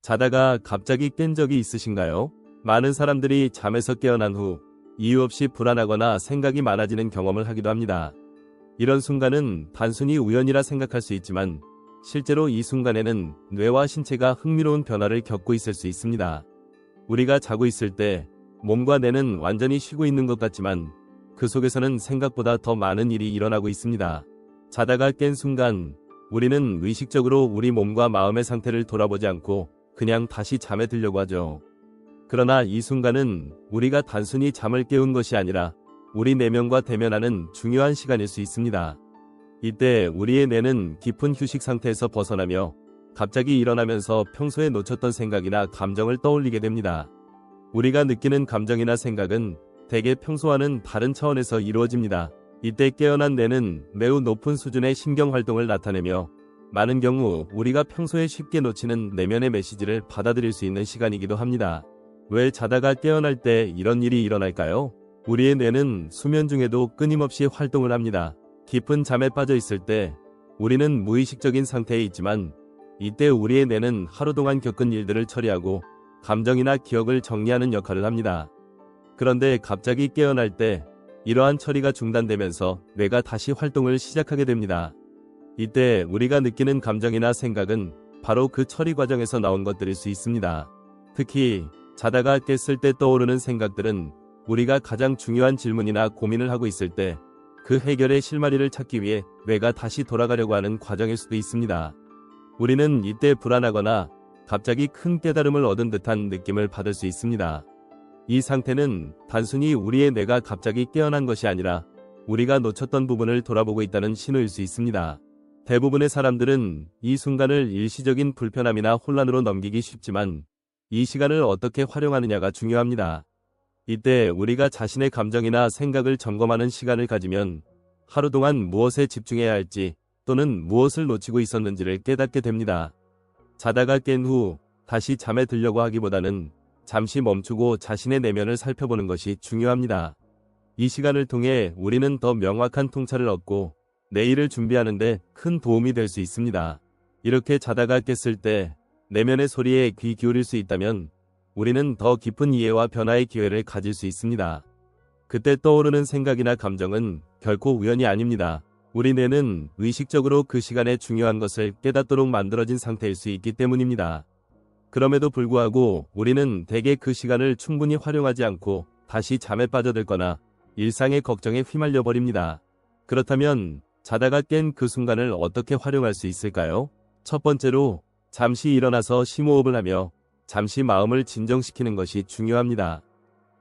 자다가 갑자기 깬 적이 있으신가요? 많은 사람들이 잠에서 깨어난 후 이유 없이 불안하거나 생각이 많아지는 경험을 하기도 합니다. 이런 순간은 단순히 우연이라 생각할 수 있지만 실제로 이 순간에는 뇌와 신체가 흥미로운 변화를 겪고 있을 수 있습니다. 우리가 자고 있을 때 몸과 뇌는 완전히 쉬고 있는 것 같지만 그 속에서는 생각보다 더 많은 일이 일어나고 있습니다. 자다가 깬 순간 우리는 의식적으로 우리 몸과 마음의 상태를 돌아보지 않고 그냥 다시 잠에 들려고 하죠. 그러나 이 순간은 우리가 단순히 잠을 깨운 것이 아니라 우리 내면과 대면하는 중요한 시간일 수 있습니다. 이때 우리의 뇌는 깊은 휴식 상태에서 벗어나며 갑자기 일어나면서 평소에 놓쳤던 생각이나 감정을 떠올리게 됩니다. 우리가 느끼는 감정이나 생각은 대개 평소와는 다른 차원에서 이루어집니다. 이때 깨어난 뇌는 매우 높은 수준의 신경활동을 나타내며 많은 경우 우리가 평소에 쉽게 놓치는 내면의 메시지를 받아들일 수 있는 시간이기도 합니다. 왜 자다가 깨어날 때 이런 일이 일어날까요? 우리의 뇌는 수면 중에도 끊임없이 활동을 합니다. 깊은 잠에 빠져 있을 때 우리는 무의식적인 상태에 있지만 이때 우리의 뇌는 하루 동안 겪은 일들을 처리하고 감정이나 기억을 정리하는 역할을 합니다. 그런데 갑자기 깨어날 때 이러한 처리가 중단되면서 뇌가 다시 활동을 시작하게 됩니다. 이때 우리가 느끼는 감정이나 생각은 바로 그 처리 과정에서 나온 것들일 수 있습니다. 특히 자다가 깼을 때 떠오르는 생각들은 우리가 가장 중요한 질문이나 고민을 하고 있을 때 그 해결의 실마리를 찾기 위해 뇌가 다시 돌아가려고 하는 과정일 수도 있습니다. 우리는 이때 불안하거나 갑자기 큰 깨달음을 얻은 듯한 느낌을 받을 수 있습니다. 이 상태는 단순히 우리의 뇌가 갑자기 깨어난 것이 아니라 우리가 놓쳤던 부분을 돌아보고 있다는 신호일 수 있습니다. 대부분의 사람들은 이 순간을 일시적인 불편함이나 혼란으로 넘기기 쉽지만 이 시간을 어떻게 활용하느냐가 중요합니다. 이때 우리가 자신의 감정이나 생각을 점검하는 시간을 가지면 하루 동안 무엇에 집중해야 할지 또는 무엇을 놓치고 있었는지를 깨닫게 됩니다. 자다가 깬 후 다시 잠에 들려고 하기보다는 잠시 멈추고 자신의 내면을 살펴보는 것이 중요합니다. 이 시간을 통해 우리는 더 명확한 통찰을 얻고 내일을 준비하는 데 큰 도움이 될 수 있습니다. 이렇게 자다가 깼을 때 내면의 소리에 귀 기울일 수 있다면 우리는 더 깊은 이해와 변화의 기회를 가질 수 있습니다. 그때 떠오르는 생각이나 감정은 결코 우연이 아닙니다. 우리 뇌는 의식적으로 그 시간에 중요한 것을 깨닫도록 만들어진 상태일 수 있기 때문입니다. 그럼에도 불구하고 우리는 대개 그 시간을 충분히 활용하지 않고 다시 잠에 빠져들거나 일상의 걱정에 휘말려 버립니다. 그렇다면 자다가 깬 그 순간을 어떻게 활용할 수 있을까요? 첫 번째로 잠시 일어나서 심호흡을 하며 잠시 마음을 진정시키는 것이 중요합니다.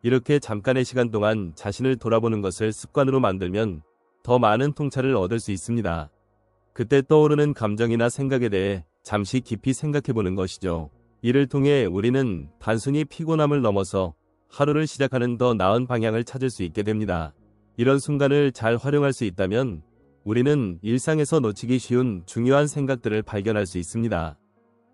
이렇게 잠깐의 시간 동안 자신을 돌아보는 것을 습관으로 만들면 더 많은 통찰을 얻을 수 있습니다. 그때 떠오르는 감정이나 생각에 대해 잠시 깊이 생각해보는 것이죠. 이를 통해 우리는 단순히 피곤함을 넘어서 하루를 시작하는 더 나은 방향을 찾을 수 있게 됩니다. 이런 순간을 잘 활용할 수 있다면 우리는 일상에서 놓치기 쉬운 중요한 생각들을 발견할 수 있습니다.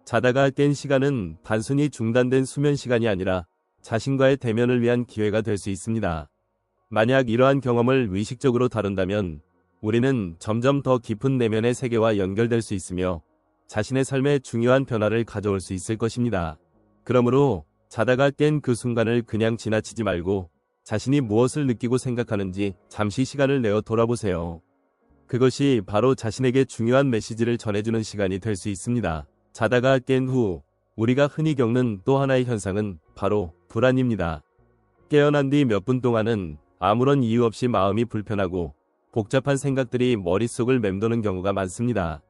자다가 깬 시간은 단순히 중단된 수면 시간이 아니라 자신과의 대면을 위한 기회가 될 수 있습니다. 만약 이러한 경험을 의식적으로 다룬다면 우리는 점점 더 깊은 내면의 세계와 연결될 수 있으며 자신의 삶에 중요한 변화를 가져올 수 있을 것입니다. 그러므로 자다가 깬 그 순간을 그냥 지나치지 말고 자신이 무엇을 느끼고 생각하는지 잠시 시간을 내어 돌아보세요. 그것이 바로 자신에게 중요한 메시지를 전해주는 시간이 될 수 있습니다. 자다가 깬 후 우리가 흔히 겪는 또 하나의 현상은 바로 불안입니다. 깨어난 뒤 몇 분 동안은 아무런 이유 없이 마음이 불편하고 복잡한 생각들이 머릿속을 맴도는 경우가 많습니다.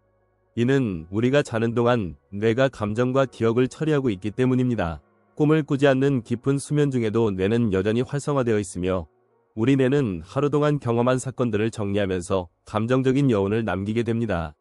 이는 우리가 자는 동안 뇌가 감정과 기억을 처리하고 있기 때문입니다. 꿈을 꾸지 않는 깊은 수면 중에도 뇌는 여전히 활성화되어 있으며 우리 뇌는 하루 동안 경험한 사건들을 정리하면서 감정적인 여운을 남기게 됩니다.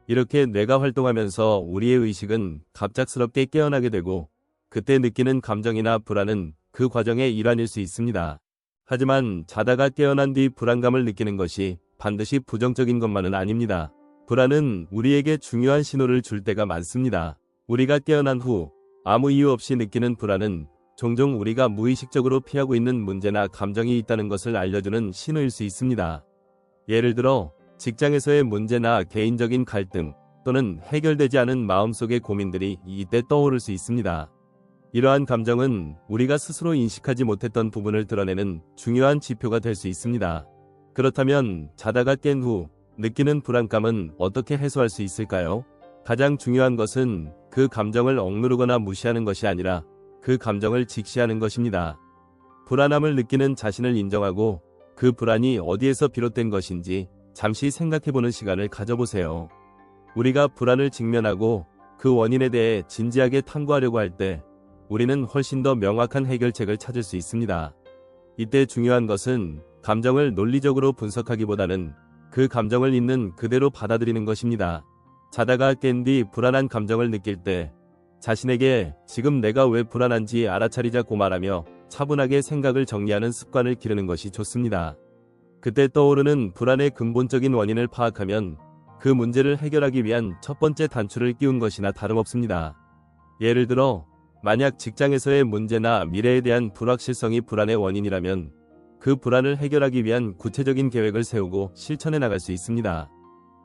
이렇게 뇌가 활동하면서 우리의 의식은 갑작스럽게 깨어나게 되고 그때 느끼는 감정이나 불안은 그 과정의 일환일 수 있습니다. 하지만 자다가 깨어난 뒤 불안감을 느끼는 것이 반드시 부정적인 것만은 아닙니다. 불안은 우리에게 중요한 신호를 줄 때가 많습니다. 우리가 깨어난 후 아무 이유 없이 느끼는 불안은 종종 우리가 무의식적으로 피하고 있는 문제나 감정이 있다는 것을 알려주는 신호일 수 있습니다. 예를 들어 직장에서의 문제나 개인적인 갈등, 또는 해결되지 않은 마음속의 고민들이 이때 떠오를 수 있습니다. 이러한 감정은 우리가 스스로 인식하지 못했던 부분을 드러내는 중요한 지표가 될 수 있습니다. 그렇다면 자다가 깬 후 느끼는 불안감은 어떻게 해소할 수 있을까요? 가장 중요한 것은 그 감정을 억누르거나 무시하는 것이 아니라 그 감정을 직시하는 것입니다. 불안함을 느끼는 자신을 인정하고 그 불안이 어디에서 비롯된 것인지 잠시 생각해보는 시간을 가져보세요. 우리가 불안을 직면하고 그 원인에 대해 진지하게 탐구하려고 할 때 우리는 훨씬 더 명확한 해결책을 찾을 수 있습니다. 이때 중요한 것은 감정을 논리적으로 분석하기보다는 그 감정을 있는 그대로 받아들이는 것입니다. 자다가 깬 뒤 불안한 감정을 느낄 때 자신에게 지금 내가 왜 불안한지 알아차리자고 말하며 차분하게 생각을 정리하는 습관을 기르는 것이 좋습니다. 그때 떠오르는 불안의 근본적인 원인을 파악하면 그 문제를 해결하기 위한 첫 번째 단추를 끼운 것이나 다름없습니다. 예를 들어 만약 직장에서의 문제나 미래에 대한 불확실성이 불안의 원인이라면 그 불안을 해결하기 위한 구체적인 계획을 세우고 실천해 나갈 수 있습니다.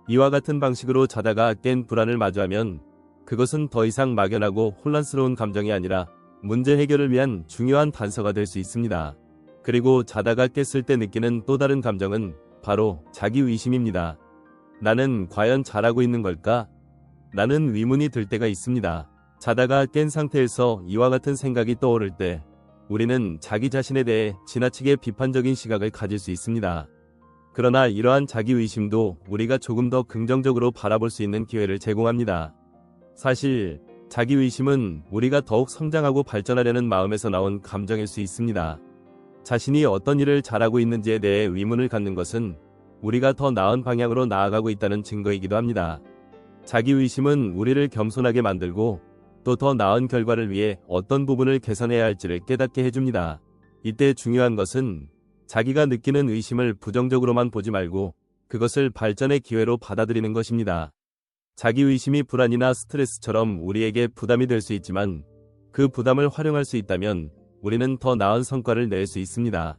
이와 같은 방식으로 자다가 깬 불안을 마주하면 그것은 더 이상 막연하고 혼란스러운 감정이 아니라 문제 해결을 위한 중요한 단서가 될 수 있습니다. 그리고 자다가 깼을 때 느끼는 또 다른 감정은 바로 자기의심입니다. 나는 과연 잘하고 있는 걸까? 나는 의문이 들 때가 있습니다. 자다가 깬 상태에서 이와 같은 생각이 떠오를 때 우리는 자기 자신에 대해 지나치게 비판적인 시각을 가질 수 있습니다. 그러나 이러한 자기의심도 우리가 조금 더 긍정적으로 바라볼 수 있는 기회를 제공합니다. 사실 자기의심은 우리가 더욱 성장하고 발전하려는 마음에서 나온 감정일 수 있습니다. 자신이 어떤 일을 잘하고 있는지에 대해 의문을 갖는 것은 우리가 더 나은 방향으로 나아가고 있다는 증거이기도 합니다. 자기의심은 우리를 겸손하게 만들고 또 더 나은 결과를 위해 어떤 부분을 개선해야 할지를 깨닫게 해줍니다. 이때 중요한 것은 자기가 느끼는 의심을 부정적으로만 보지 말고 그것을 발전의 기회로 받아들이는 것입니다. 자기의심이 불안이나 스트레스처럼 우리에게 부담이 될 수 있지만 그 부담을 활용할 수 있다면 우리는 더 나은 성과를 낼 수 있습니다.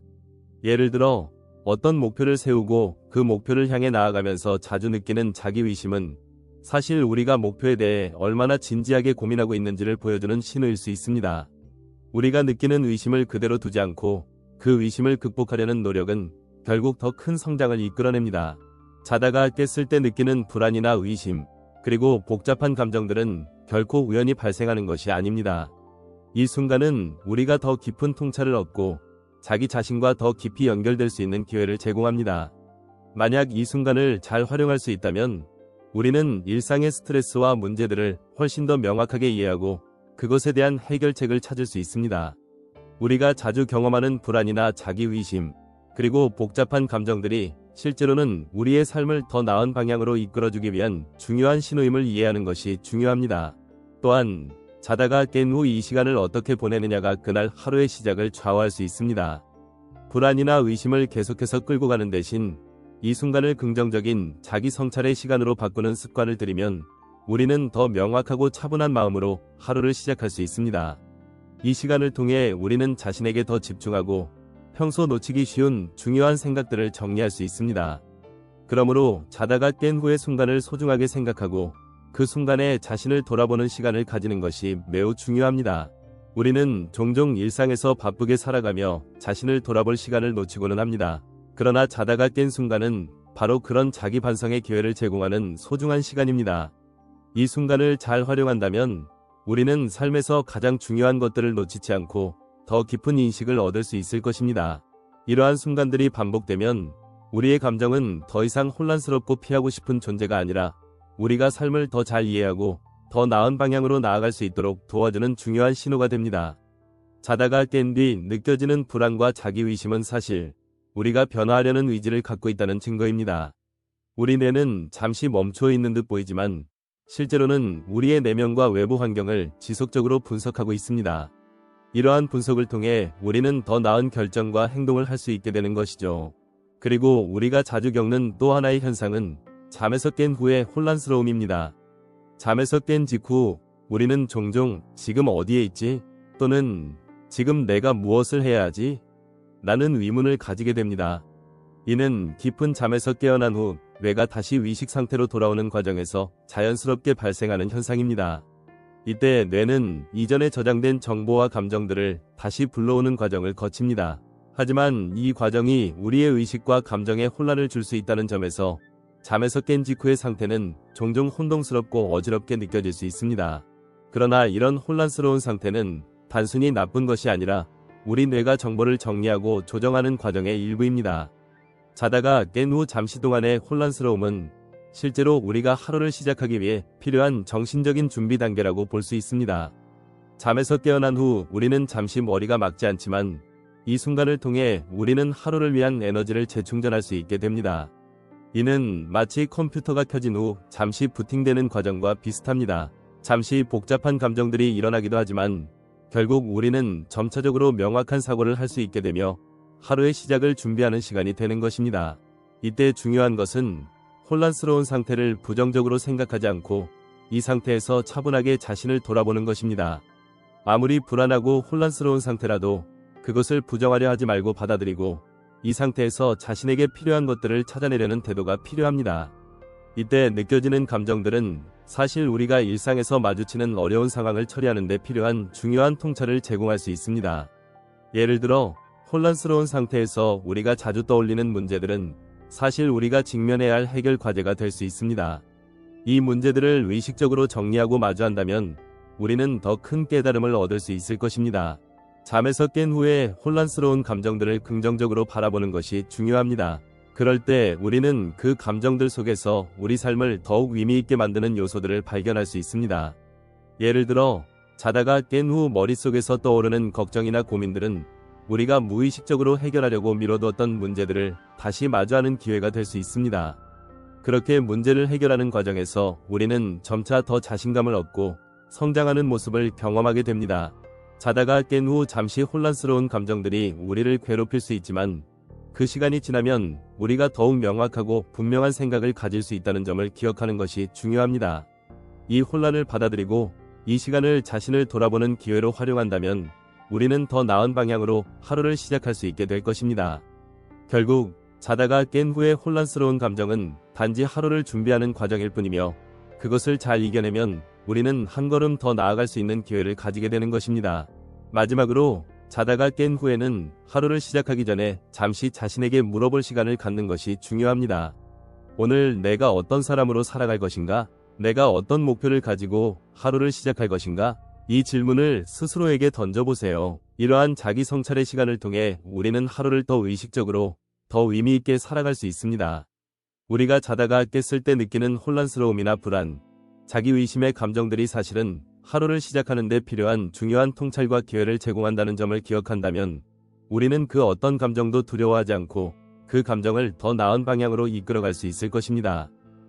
예를 들어 어떤 목표를 세우고 그 목표를 향해 나아가면서 자주 느끼는 자기의심은 사실 우리가 목표에 대해 얼마나 진지하게 고민하고 있는지를 보여주는 신호일 수 있습니다. 우리가 느끼는 의심을 그대로 두지 않고 그 의심을 극복하려는 노력은 결국 더 큰 성장을 이끌어냅니다. 자다가 깼을 때 느끼는 불안이나 의심, 그리고 복잡한 감정들은 결코 우연히 발생하는 것이 아닙니다. 이 순간은 우리가 더 깊은 통찰을 얻고 자기 자신과 더 깊이 연결될 수 있는 기회를 제공합니다. 만약 이 순간을 잘 활용할 수 있다면 우리는 일상의 스트레스와 문제들을 훨씬 더 명확하게 이해하고 그것에 대한 해결책을 찾을 수 있습니다. 우리가 자주 경험하는 불안이나 자기의심, 그리고 복잡한 감정들이 실제로는 우리의 삶을 더 나은 방향으로 이끌어주기 위한 중요한 신호임을 이해하는 것이 중요합니다. 또한 자다가 깬 후 이 시간을 어떻게 보내느냐가 그날 하루의 시작을 좌우할 수 있습니다. 불안이나 의심을 계속해서 끌고 가는 대신 이 순간을 긍정적인 자기 성찰의 시간으로 바꾸는 습관을 들이면 우리는 더 명확하고 차분한 마음으로 하루를 시작할 수 있습니다. 이 시간을 통해 우리는 자신에게 더 집중하고 평소 놓치기 쉬운 중요한 생각들을 정리할 수 있습니다. 그러므로 자다가 깬 후의 순간을 소중하게 생각하고 그 순간에 자신을 돌아보는 시간을 가지는 것이 매우 중요합니다. 우리는 종종 일상에서 바쁘게 살아가며 자신을 돌아볼 시간을 놓치고는 합니다. 그러나 자다가 깬 순간은 바로 그런 자기 반성의 기회를 제공하는 소중한 시간입니다. 이 순간을 잘 활용한다면 우리는 삶에서 가장 중요한 것들을 놓치지 않고 더 깊은 인식을 얻을 수 있을 것입니다. 이러한 순간들이 반복되면 우리의 감정은 더 이상 혼란스럽고 피하고 싶은 존재가 아니라 우리가 삶을 더 잘 이해하고 더 나은 방향으로 나아갈 수 있도록 도와주는 중요한 신호가 됩니다. 자다가 깬 뒤 느껴지는 불안과 자기의심은 사실 우리가 변화하려는 의지를 갖고 있다는 증거입니다. 우리 뇌는 잠시 멈춰 있는 듯 보이지만 실제로는 우리의 내면과 외부 환경을 지속적으로 분석하고 있습니다. 이러한 분석을 통해 우리는 더 나은 결정과 행동을 할 수 있게 되는 것이죠. 그리고 우리가 자주 겪는 또 하나의 현상은 잠에서 깬 후의 혼란스러움입니다. 잠에서 깬 직후 우리는 종종 지금 어디에 있지? 또는 지금 내가 무엇을 해야 하지? 라는 의문을 가지게 됩니다. 이는 깊은 잠에서 깨어난 후 뇌가 다시 의식 상태로 돌아오는 과정에서 자연스럽게 발생하는 현상입니다. 이때 뇌는 이전에 저장된 정보와 감정들을 다시 불러오는 과정을 거칩니다. 하지만 이 과정이 우리의 의식과 감정에 혼란을 줄 수 있다는 점에서 잠에서 깬 직후의 상태는 종종 혼동스럽고 어지럽게 느껴질 수 있습니다. 그러나 이런 혼란스러운 상태는 단순히 나쁜 것이 아니라 우리 뇌가 정보를 정리하고 조정하는 과정의 일부입니다. 자다가 깬 후 잠시 동안의 혼란스러움은 실제로 우리가 하루를 시작하기 위해 필요한 정신적인 준비 단계라고 볼 수 있습니다. 잠에서 깨어난 후 우리는 잠시 머리가 맑지 않지만 이 순간을 통해 우리는 하루를 위한 에너지를 재충전할 수 있게 됩니다. 이는 마치 컴퓨터가 켜진 후 잠시 부팅되는 과정과 비슷합니다. 잠시 복잡한 감정들이 일어나기도 하지만 결국 우리는 점차적으로 명확한 사고를 할 수 있게 되며 하루의 시작을 준비하는 시간이 되는 것입니다. 이때 중요한 것은 혼란스러운 상태를 부정적으로 생각하지 않고 이 상태에서 차분하게 자신을 돌아보는 것입니다. 아무리 불안하고 혼란스러운 상태라도 그것을 부정하려 하지 말고 받아들이고 이 상태에서 자신에게 필요한 것들을 찾아내려는 태도가 필요합니다. 이때 느껴지는 감정들은 사실 우리가 일상에서 마주치는 어려운 상황을 처리하는 데 필요한 중요한 통찰을 제공할 수 있습니다. 예를 들어 혼란스러운 상태에서 우리가 자주 떠올리는 문제들은 사실 우리가 직면해야 할 해결 과제가 될 수 있습니다. 이 문제들을 의식적으로 정리하고 마주한다면 우리는 더 큰 깨달음을 얻을 수 있을 것입니다. 잠에서 깬 후에 혼란스러운 감정들을 긍정적으로 바라보는 것이 중요합니다. 그럴 때 우리는 그 감정들 속에서 우리 삶을 더욱 의미있게 만드는 요소들을 발견할 수 있습니다. 예를 들어 자다가 깬 후 머릿속에서 떠오르는 걱정이나 고민들은 우리가 무의식적으로 해결하려고 미뤄두었던 문제들을 다시 마주하는 기회가 될 수 있습니다. 그렇게 문제를 해결하는 과정에서 우리는 점차 더 자신감을 얻고 성장하는 모습을 경험하게 됩니다. 자다가 깬 후 잠시 혼란스러운 감정들이 우리를 괴롭힐 수 있지만 그 시간이 지나면 우리가 더욱 명확하고 분명한 생각을 가질 수 있다는 점을 기억하는 것이 중요합니다. 이 혼란을 받아들이고 이 시간을 자신을 돌아보는 기회로 활용한다면 우리는 더 나은 방향으로 하루를 시작할 수 있게 될 것입니다. 결국 자다가 깬 후의 혼란스러운 감정은 단지 하루를 준비하는 과정일 뿐이며 그것을 잘 이겨내면 우리는 한 걸음 더 나아갈 수 있는 기회를 가지게 되는 것입니다. 마지막으로 자다가 깬 후에는 하루를 시작하기 전에 잠시 자신에게 물어볼 시간을 갖는 것이 중요합니다. 오늘 내가 어떤 사람으로 살아갈 것인가? 내가 어떤 목표를 가지고 하루를 시작할 것인가? 이 질문을 스스로에게 던져보세요. 이러한 자기 성찰의 시간을 통해 우리는 하루를 더 의식적으로, 더 의미있게 살아갈 수 있습니다. 우리가 자다가 깼을 때 느끼는 혼란스러움이나 불안, 자기의심의 감정들이 사실은 하루를 시작하는 데 필요한 중요한 통찰과 기회를 제공한다는 점을 기억한다면 우리는 그 어떤 감정도 두려워하지 않고 그 감정을 더 나은 방향으로 이끌어갈 수 있을 것입니다.